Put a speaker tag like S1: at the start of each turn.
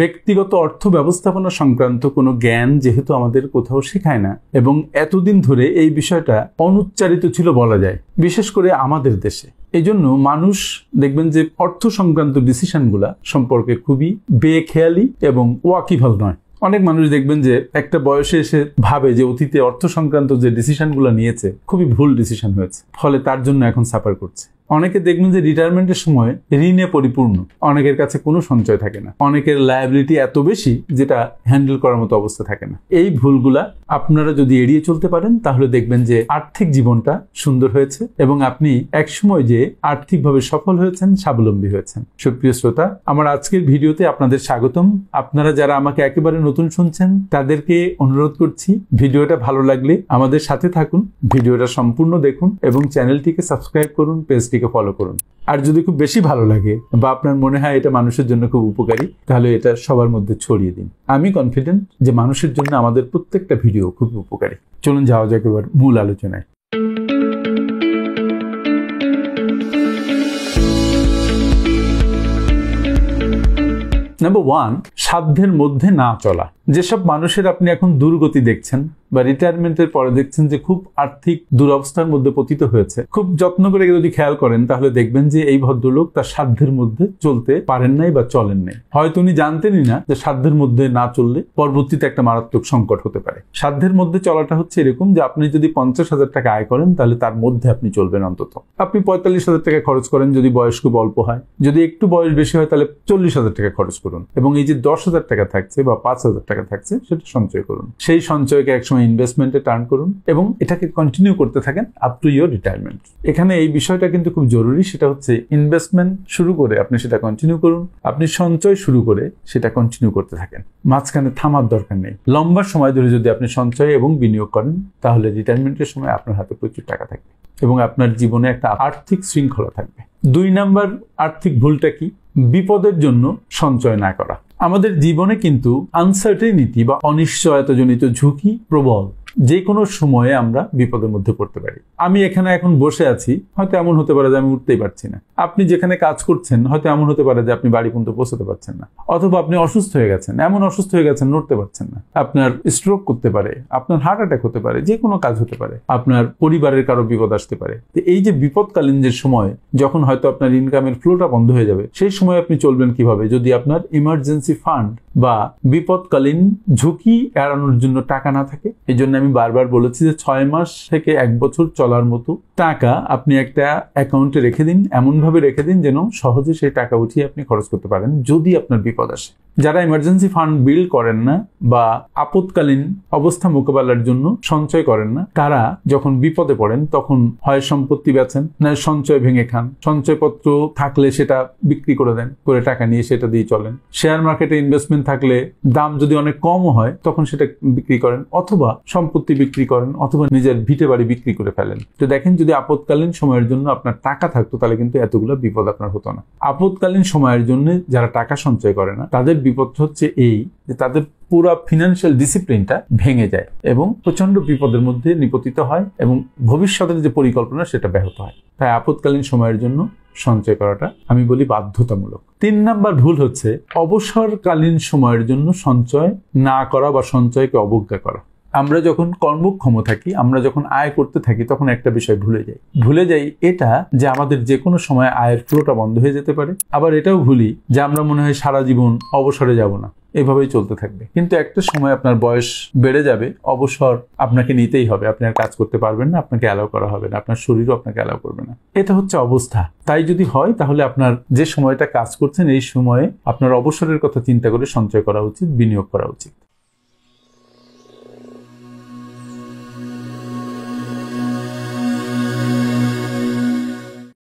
S1: ব্যক্তিগত অর্থ ব্যবস্থাপনা সংক্রান্ত কোনো জ্ঞান যেহেতু আমাদের কোথাও শেখায় না এবং এতদিন ধরে এই বিষয়টা অনুচ্চারিত ছিল বলা যায়, বিশেষ করে আমাদের দেশে। এই জন্য মানুষ দেখবেন যে অর্থ সংক্রান্ত ডিসিশনগুলা সম্পর্কে খুবই বেখেয়ালি এবং ওয়াকিবহাল নয়। অনেক মানুষ দেখবেন যে একটা বয়সে এসে ভাবে যে অতীতে অর্থ সংক্রান্ত যে ডিসিশনগুলো নিয়েছে খুবই ভুল ডিসিশন হয়েছে, ফলে তার জন্য এখন সাফার করছে। অনেকে দেখবেন যে রিটায়ারমেন্টের সময় ঋণে পরিপূর্ণ, অনেকের কাছে কোনো সঞ্চয় থাকে না, অনেকের লায়াবিলিটি এত বেশি যেটা হ্যান্ডেল করার মতো অবস্থা থাকে না। এই ভুলগুলা আপনারা যদি এড়িয়ে চলতে পারেন তাহলে দেখবেন যে আর্থিক জীবনটা সুন্দর হয়েছে এবং আপনি একসময় যে আর্থিকভাবে সফল হয়েছেন, স্বাবলম্বী হয়েছেন। সুপ্রিয় শ্রোতা, আমার আজকের ভিডিওতে আপনাদের স্বাগতম। আপনারা যারা আমাকে একেবারে নতুন শুনছেন তাদেরকে অনুরোধ করছি, ভিডিওটা ভালো লাগলে আমাদের সাথে থাকুন, ভিডিওটা সম্পূর্ণ দেখুন এবং চ্যানেলটিকে সাবস্ক্রাইব করুন, পেজটিকে ফলো করুন। আর যদি খুব বেশি ভালো লাগে বা আপনার মনে হয় এটা মানুষের জন্য খুব উপকারী, তাহলে এটা সবার মধ্যে ছড়িয়ে দিন। আমি কনফিডেন্ট যে মানুষের জন্য আমাদের প্রত্যেকটা ভিডিও খুব উপকারী। চলুন যাওয়া যাক এবার মূল আলোচনায়। নাম্বার 1, সাধ্যের মধ্যে না চলা। যেসব মানুষের আপনি এখন দুর্গতি দেখছেন বা রিটায়ারমেন্টের পরে দেখছেন যে খুব আর্থিক দুরবস্থার মধ্যে পতিত হয়েছে, খুব যত্ন করে যদি খেয়াল করেন তাহলে দেখবেন যে এই ভদ্রলোক তার সাধ্যের মধ্যে চলতে পারেন নাই বা চলেন নাই। হয়তো উনি জানতেনই না যে সাধ্যের মধ্যে না চললে পরবর্তীতে একটা মারাত্মক সংকট হতে পারে। সাধ্যের মধ্যে চলাটা হচ্ছে এরকম যে আপনি যদি 50,000 টাকা আয় করেন তাহলে তার মধ্যে আপনি চলবেন। অন্তত আপনি 45,000 টাকা খরচ করেন যদি বয়স খুব অল্প হয়, যদি একটু বয়স বেশি হয় তাহলে 40,000 টাকা খরচ করুন এবং এই যে 10,000 টাকা থাকছে বা 5,000 টাকা থাকছে সেটা সঞ্চয় করুন। সেই সঞ্চয়কে একসময় ইনভেস্টমেন্টে টার্ন করুন এবং এটাকে কন্টিনিউ করতে থাকেন আপ টু ইয়োর রিটায়ারমেন্ট। এখানে এই বিষয়টা কিন্তু খুব জরুরি, সেটা হচ্ছে ইনভেস্টমেন্ট শুরু করে আপনি সেটা কন্টিনিউ করুন, আপনি সঞ্চয় শুরু করে সেটা কন্টিনিউ করতে থাকেন, মাঝখানে থামার দরকার নেই। লম্বা সময় ধরে যদি আপনি সঞ্চয় এবং বিনিয়োগ করেন তাহলে রিটায়ারমেন্টের সময় আপনার হাতে প্রচুর টাকা থাকবে এবং আপনার জীবনে একটা আর্থিক শৃঙ্খলা থাকবে। 2 নাম্বার আর্থিক ভুলটা কি? বিপদের জন্য সঞ্চয় না করা। আমাদের জীবনে কিন্তু আনসার্টেনিটি বা অনিশ্চয়তাজনিত ঝুঁকি প্রবল। যে কোনো সময়ে আমরা বিপদের মধ্যে পড়তে পারি। আমি এখানে এখন বসে আছি, হয়তো এমন হতে পারে যে আমি উঠতেই পারছি না। আপনি যেখানে কাজ করছেন হয়তো এমন হতে পারে যে আপনি বাড়ি পর্যন্ত পৌঁছতে পারছেন না, অথবা আপনি অসুস্থ হয়ে গেছেন, এমন অসুস্থ হয়ে গেছেন নড়তে পারছেন না। আপনার স্ট্রোক করতে পারে, আপনার হার্ট অ্যাটাক হতে পারে, যে কোনো কাজ হতে পারে, আপনার পরিবারের কারো বিপদ আসতে পারে। তো এই যে বিপদকালীন যে সময়, যখন হয়তো আপনার ইনকামের ফ্লোটা বন্ধ হয়ে যাবে, সেই সময় আপনি চলবেন কিভাবে যদি আপনার ইমার্জেন্সি ফান্ড বা বিপদকালীন ঝুঁকি এড়ানোর জন্য টাকা না থাকে? এই জন্য আমি বারবার বলেছি যে 6 মাস থেকে 1 বছর চলার মতো টাকা আপনি একটা অ্যাকাউন্টে রেখে দিন, এমন ভাবে রেখে দিন যেন সহজে সেই টাকা উঠিয়ে আপনি খরচ করতে পারেন যদি আপনার বিপদ আসে। যারা ইমার্জেন্সি ফান্ড বিল্ড করেন না বা আপদকালীন অবস্থা মোকাবেলার জন্য সঞ্চয় করেন না, তারা যখন বিপদে পড়েন তখন হয় সম্পত্তি বেচেন, না সঞ্চয় ভেঙে খান, সঞ্চয়পত্র থাকলে সেটা বিক্রি করে দেন, করে টাকা নিয়ে সেটা দিয়ে চলেন। শেয়ার মার্কেটে ইনভেস্টমেন্ট থাকলে দাম যদি অনেক কমও হয় তখন সেটা বিক্রি করেন, অথবা সম্পত্তি বিক্রি করেন, অথবা নিজের ভিটে বাড়ি বিক্রি করে ফেলেন। তো দেখেন, যদি আপদকালীন সময়ের জন্য আপনার টাকা থাকতো তাহলে কিন্তু এতগুলো বিপদ আপনার হতো না। আপদকালীন সময়ের জন্য যারা টাকা সঞ্চয় করে না তাদের বিপদ হচ্ছে এই যে তাদের পুরো ফিনান্সিয়াল ডিসিপ্লিনটা ভেঙে যায় এবং প্রচন্ড বিপদের মধ্যে নিপতিত হয় এবং ভবিষ্যতের যে পরিকল্পনা সেটা ব্যাহত হয়। তাই আপদকালীন সময়ের জন্য সঞ্চয় করাটা আমি বলি বাধ্যতামূলক। 3 নাম্বার ভুল হচ্ছে অবসরকালীন সময়ের জন্য সঞ্চয় না করা বা সঞ্চয়কে অবজ্ঞা করা। আমরা যখন কর্মক্ষম থাকি, আমরা যখন আয় করতে থাকি তখন একটা বিষয় ভুলে যাই এটা যে আমাদের যে কোনো সময় আয়ের ফ্লোটা বন্ধ হয়ে যেতে পারে। আবার এটাও ভুলি যে আমরা মনে হয় সারা জীবন অবসরে যাব না, এভাবেই চলতে থাকবে। কিন্তু একটা সময় আপনার বয়স বেড়ে যাবে, অবসর আপনাকে নিতেই হবে, আপনি আর কাজ করতে পারবেন না, আপনাকে অ্যালাউ করা হবে না, আপনার শরীরও আপনাকে অ্যালাউ করবে না। এটা হচ্ছে অবস্থা। তাই যদি হয় তাহলে আপনার যে সময়টা কাজ করছেন এই সময়ে আপনার অবসরের কথা চিন্তা করে সঞ্চয় করা উচিত, বিনিয়োগ করা উচিত।